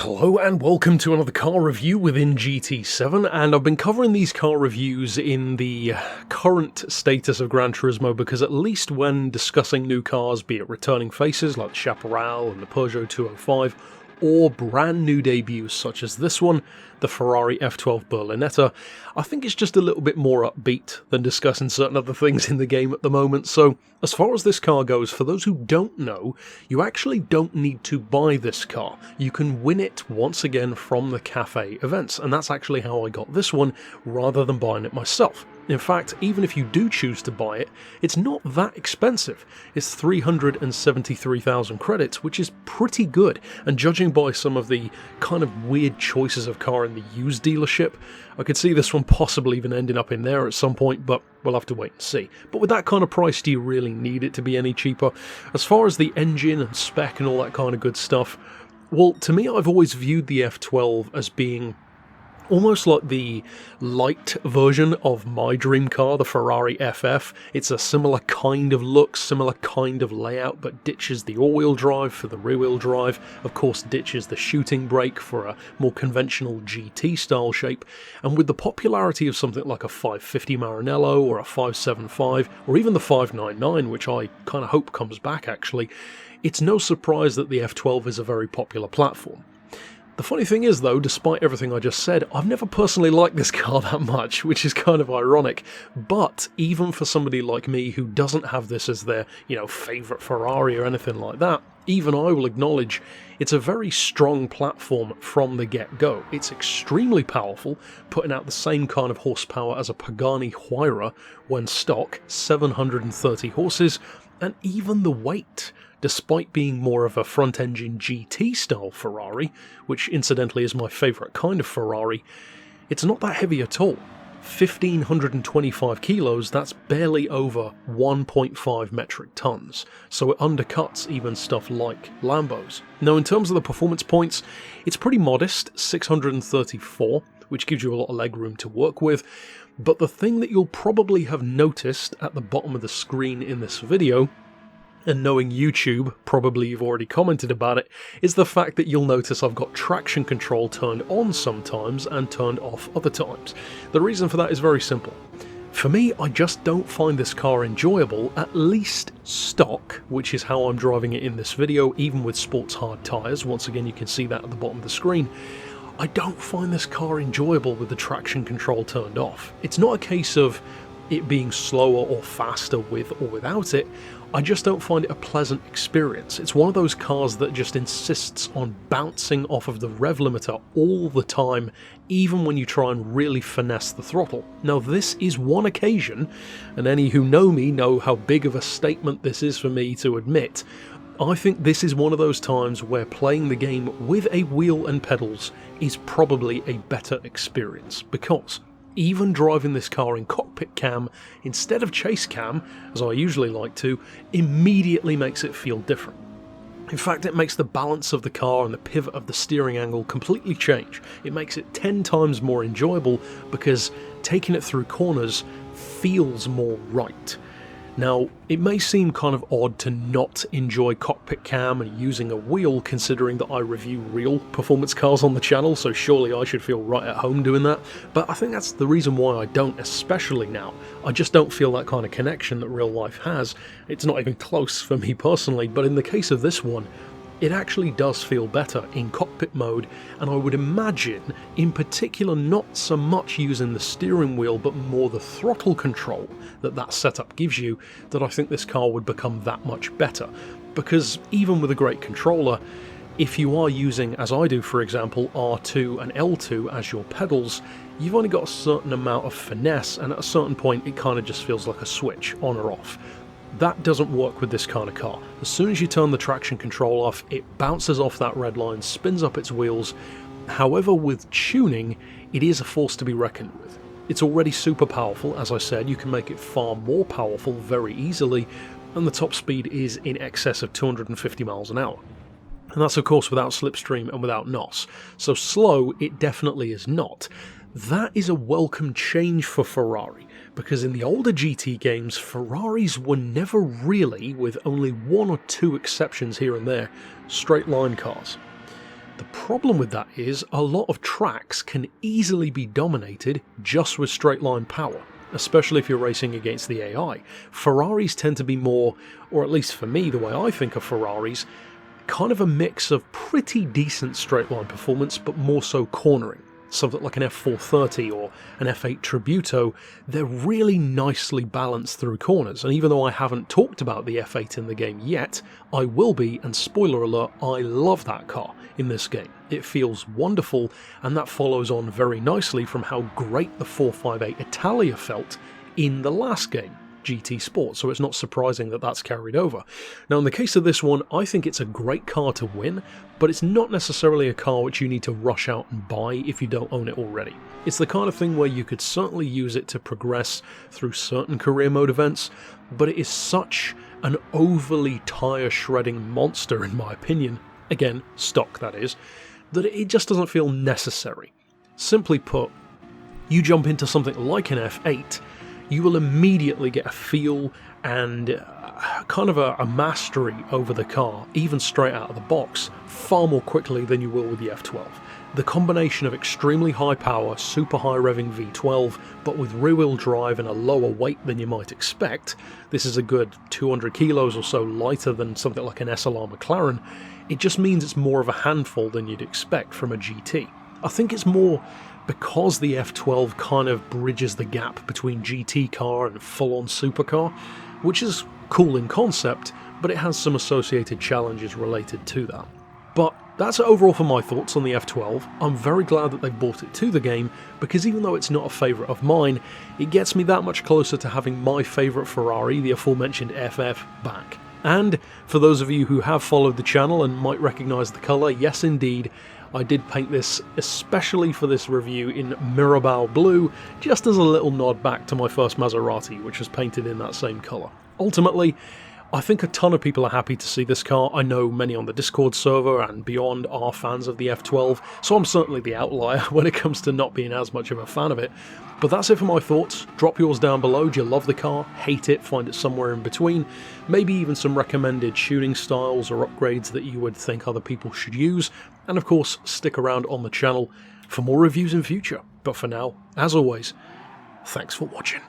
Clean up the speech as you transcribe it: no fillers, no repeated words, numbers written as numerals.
Hello and welcome to another car review within GT7, and I've been covering these car reviews in the current status of Gran Turismo because at least when discussing new cars, be it returning faces like the Chaparral and the Peugeot 205, or brand new debuts such as this one, the Ferrari F12 Berlinetta, I think it's just a little bit more upbeat than discussing certain other things in the game at the moment. So as far as this car goes, for those who don't know, you actually don't need to buy this car. You can win it once again from the cafe events, and that's actually how I got this one rather than buying it myself. In fact, even if you do choose to buy it, it's not that expensive. It's 373,000 credits, which is pretty good, and judging by some of the kind of weird choices of car in the used dealership, I could see this one possibly even ending up in there at some point, but we'll have to wait and see. But with that kind of price, do you really need it to be any cheaper? As far as the engine and spec and all that kind of good stuff, well, to me, I've always viewed the F12 as being almost like the light version of my dream car, the Ferrari FF. It's a similar kind of look, similar kind of layout, but ditches the all-wheel drive for the rear-wheel drive, of course ditches the shooting brake for a more conventional GT-style shape, and with the popularity of something like a 550 Maranello or a 575, or even the 599, which I kind of hope comes back actually, it's no surprise that the F12 is a very popular platform. The funny thing is though, despite everything I just said, I've never personally liked this car that much, which is kind of ironic, but even for somebody like me who doesn't have this as their, favourite Ferrari or anything like that, even I will acknowledge it's a very strong platform from the get-go. It's extremely powerful, putting out the same kind of horsepower as a Pagani Huayra when stock, 730 horses, and even the weight. Despite being more of a front-engine GT-style Ferrari, which incidentally is my favourite kind of Ferrari, it's not that heavy at all. 1,525 kilos, that's barely over 1.5 metric tons, so it undercuts even stuff like Lambos. Now in terms of the performance points, it's pretty modest, 634, which gives you a lot of legroom to work with, but the thing that you'll probably have noticed at the bottom of the screen in this video, and knowing YouTube, probably you've already commented about it, is the fact that you'll notice I've got traction control turned on sometimes and turned off other times. The reason for that is very simple. For me, I just don't find this car enjoyable, at least stock, which is how I'm driving it in this video, even with sports hard tyres. Once again, you can see that at the bottom of the screen. I don't find this car enjoyable with the traction control turned off. It's not a case of it being slower or faster with or without it. I just don't find it a pleasant experience. It's one of those cars that just insists on bouncing off of the rev limiter all the time, even when you try and really finesse the throttle. Now this is one occasion, and any who know me know how big of a statement this is for me to admit, I think this is one of those times where playing the game with a wheel and pedals is probably a better experience, because even driving this car in cockpit cam instead of chase cam, as I usually like to, immediately makes it feel different. In fact, it makes the balance of the car and the pivot of the steering angle completely change. It makes it 10 times more enjoyable because taking it through corners feels more right. Now, it may seem kind of odd to not enjoy cockpit cam and using a wheel, considering that I review real performance cars on the channel, so surely I should feel right at home doing that, but I think that's the reason why I don't, especially now. I just don't feel that kind of connection that real life has. It's not even close for me personally, but in the case of this one, it actually does feel better in cockpit mode, and I would imagine, in particular, not so much using the steering wheel but more the throttle control that setup gives you, that I think this car would become that much better. Because even with a great controller, if you are using, as I do for example, R2 and L2 as your pedals, you've only got a certain amount of finesse, and at a certain point it kind of just feels like a switch, on or off. That doesn't work with this kind of car. As soon as you turn the traction control off, it bounces off that red line, spins up its wheels. However, with tuning, it is a force to be reckoned with. It's already super powerful, as I said, you can make it far more powerful very easily, and the top speed is in excess of 250 miles an hour. And that's of course without slipstream and without NOS, so slow it definitely is not. That is a welcome change for Ferrari, because in the older GT games, Ferraris were never really, with only one or two exceptions here and there, straight line cars. The problem with that is a lot of tracks can easily be dominated just with straight line power, especially if you're racing against the AI. Ferraris tend to be more, or at least for me, the way I think of Ferraris, kind of a mix of pretty decent straight line performance, but more so cornering. Something like an F430 or an F8 Tributo, they're really nicely balanced through corners, and even though I haven't talked about the F8 in the game yet, I will be, and spoiler alert, I love that car in this game. It feels wonderful, and that follows on very nicely from how great the 458 Italia felt in the last game, GT Sport, so it's not surprising that that's carried over. Now in the case of this one, I think it's a great car to win, but it's not necessarily a car which you need to rush out and buy if you don't own it already. It's the kind of thing where you could certainly use it to progress through certain career mode events, but it is such an overly tyre shredding monster in my opinion, again, stock that is, that it just doesn't feel necessary. Simply put, you jump into something like an F8, you will immediately get a feel and kind of a mastery over the car, even straight out of the box, far more quickly than you will with the F12. The combination of extremely high power, super high revving V12, but with rear-wheel drive and a lower weight than you might expect, this is a good 200 kilos or so lighter than something like an SLR McLaren, it just means it's more of a handful than you'd expect from a GT. I think it's more because the F12 kind of bridges the gap between GT car and full-on supercar, which is cool in concept, but it has some associated challenges related to that. But that's overall for my thoughts on the F12. I'm very glad that they brought it to the game, because even though it's not a favourite of mine, it gets me that much closer to having my favourite Ferrari, the aforementioned FF, back. And for those of you who have followed the channel and might recognise the colour, yes indeed, I did paint this especially for this review in Mirabelle blue, just as a little nod back to my first Maserati, which was painted in that same colour. Ultimately, I think a ton of people are happy to see this car. I know many on the Discord server and beyond are fans of the F12, so I'm certainly the outlier when it comes to not being as much of a fan of it. But that's it for my thoughts. Drop yours down below. Do you love the car? Hate it? Find it somewhere in between? Maybe even some recommended shooting styles or upgrades that you would think other people should use. And of course, stick around on the channel for more reviews in future. But for now, as always, thanks for watching.